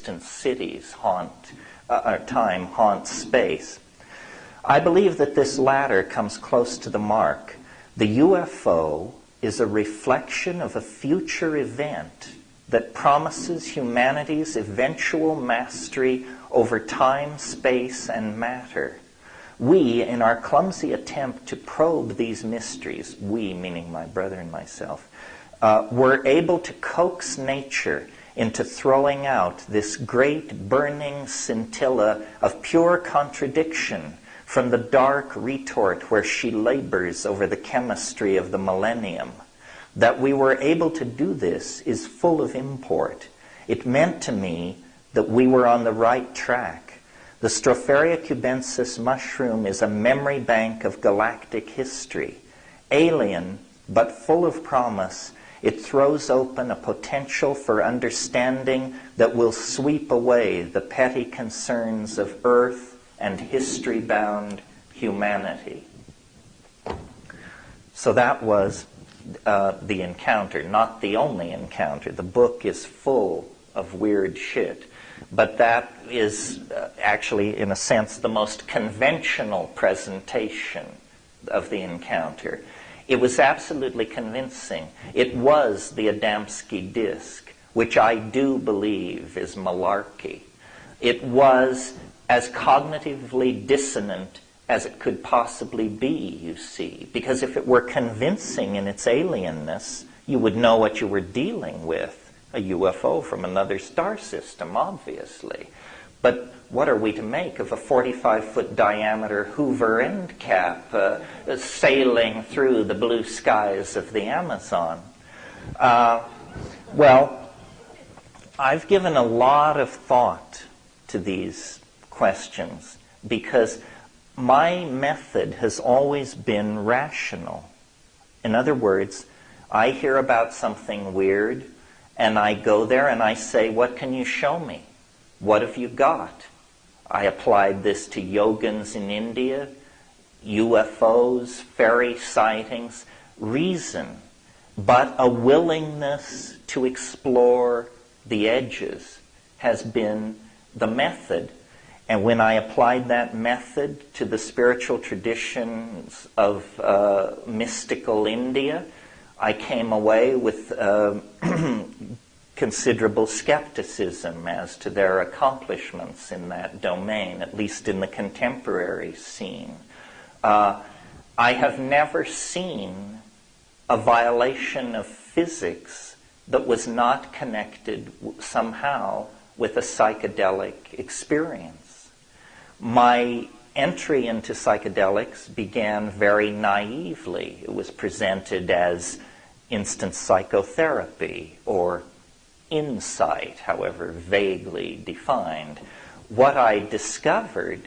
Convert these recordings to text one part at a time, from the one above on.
distant cities time haunts space. I believe that this latter comes close to the mark. The UFO is a reflection of a future event that promises humanity's eventual mastery over time, space, and matter. We, in our clumsy attempt to probe these mysteries, we, meaning my brother and myself, were able to coax nature into throwing out this great burning scintilla of pure contradiction from the dark retort where she labors over the chemistry of the millennium. That we were able to do this is full of import. It meant to me that we were on the right track. The Stropharia cubensis mushroom is a memory bank of galactic history. Alien, but full of promise, it throws open a potential for understanding that will sweep away the petty concerns of Earth and history-bound humanity. So that was the encounter, not the only encounter. The book is full of weird shit. But that is actually, in a sense, the most conventional presentation of the encounter. It was absolutely convincing. It was the Adamski disc, which I do believe is malarkey. It was as cognitively dissonant as it could possibly be, you see. Because if it were convincing in its alienness, you would know what you were dealing with. A UFO from another star system, obviously. But what are we to make of a 45-foot diameter Hoover end cap sailing through the blue skies of the Amazon? Well, I've given a lot of thought to these questions because my method has always been rational. In other words, I hear about something weird, and I go there and I say, what can you show me? What have you got? I applied this to yogins in India, UFOs, fairy sightings, reason, but a willingness to explore the edges has been the method. And when I applied that method to the spiritual traditions of mystical India, I came away with considerable skepticism as to their accomplishments in that domain, at least in the contemporary scene. I have never seen a violation of physics that was not connected somehow with a psychedelic experience. My entry into psychedelics began very naively. It was presented as instant psychotherapy or insight, however vaguely defined. What I discovered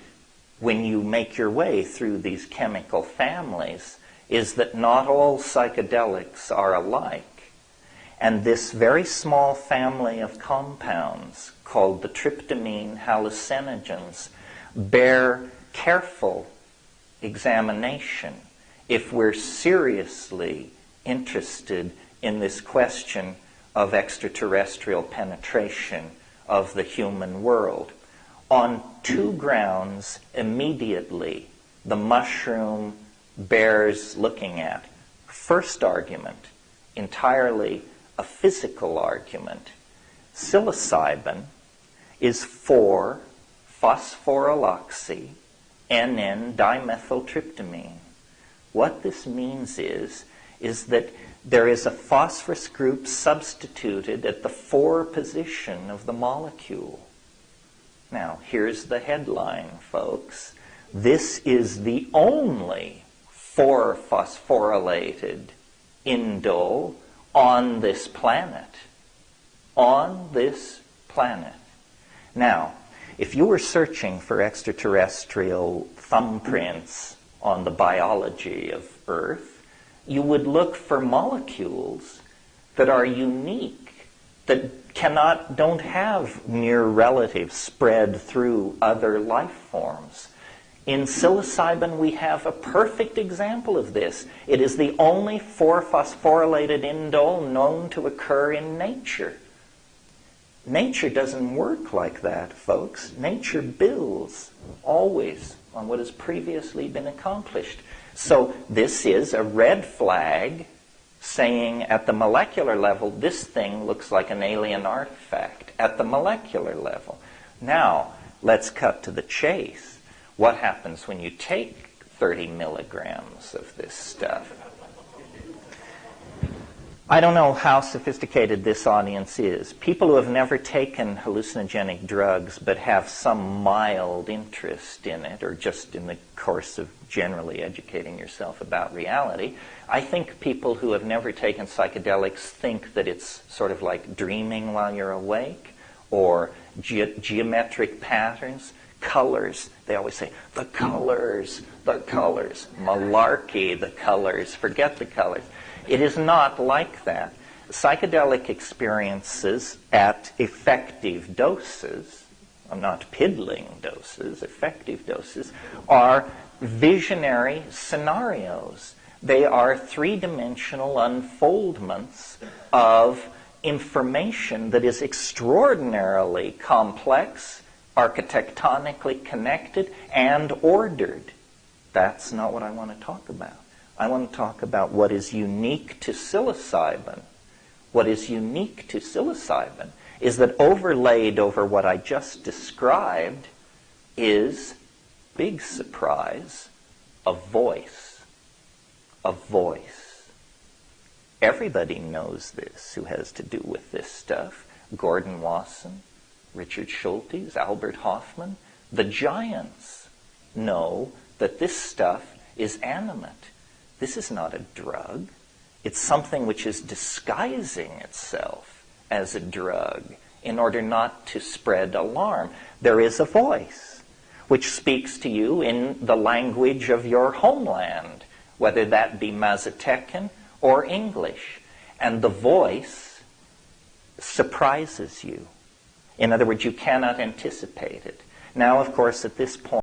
when you make your way through these chemical families is that not all psychedelics are alike. And this very small family of compounds called the tryptamine hallucinogens bear careful examination if we're seriously interested in this question of extraterrestrial penetration of the human world. On two grounds, immediately, the mushroom bears looking at. First argument, entirely a physical argument. Psilocybin is 4-phosphoryloxy NN-dimethyltryptamine. What this means is that there is a phosphorus group substituted at the 4 position of the molecule. Now, here's the headline, folks. This is the only 4-phosphorylated indole on this planet. On this planet. Now, if you were searching for extraterrestrial thumbprints on the biology of Earth, you would look for molecules that are unique, that don't have near relatives spread through other life forms. In psilocybin, we have a perfect example of this. It is the only 4-phosphorylated indole known to occur in nature. Nature doesn't work like that, folks. Nature builds always on what has previously been accomplished. So this is a red flag saying at the molecular level, this thing looks like an alien artifact at the molecular level. Now, let's cut to the chase. What happens when you take 30 milligrams of this stuff? I don't know how sophisticated this audience is. People who have never taken hallucinogenic drugs but have some mild interest in it, or just in the course of generally educating yourself about reality, I think people who have never taken psychedelics think that it's sort of like dreaming while you're awake, or geometric patterns, colors. They always say, the colors, malarkey, the colors, forget the colors. It is not like that. Psychedelic experiences at effective doses, not piddling doses, effective doses, are visionary scenarios. They are three-dimensional unfoldments of information that is extraordinarily complex, architectonically connected, and ordered. That's not what I want to talk about. I want to talk about what is unique to psilocybin. What is unique to psilocybin is that overlaid over what I just described is, big surprise, a voice. A voice. Everybody knows this who has to do with this stuff. Gordon Wasson, Richard Schultes, Albert Hoffman. The giants know that this stuff is animate. This is not a drug. It's something which is disguising itself as a drug in order not to spread alarm. There is a voice which speaks to you in the language of your homeland, whether that be Mazatecan or English. And the voice surprises you. In other words, you cannot anticipate it. Now, of course, at this point,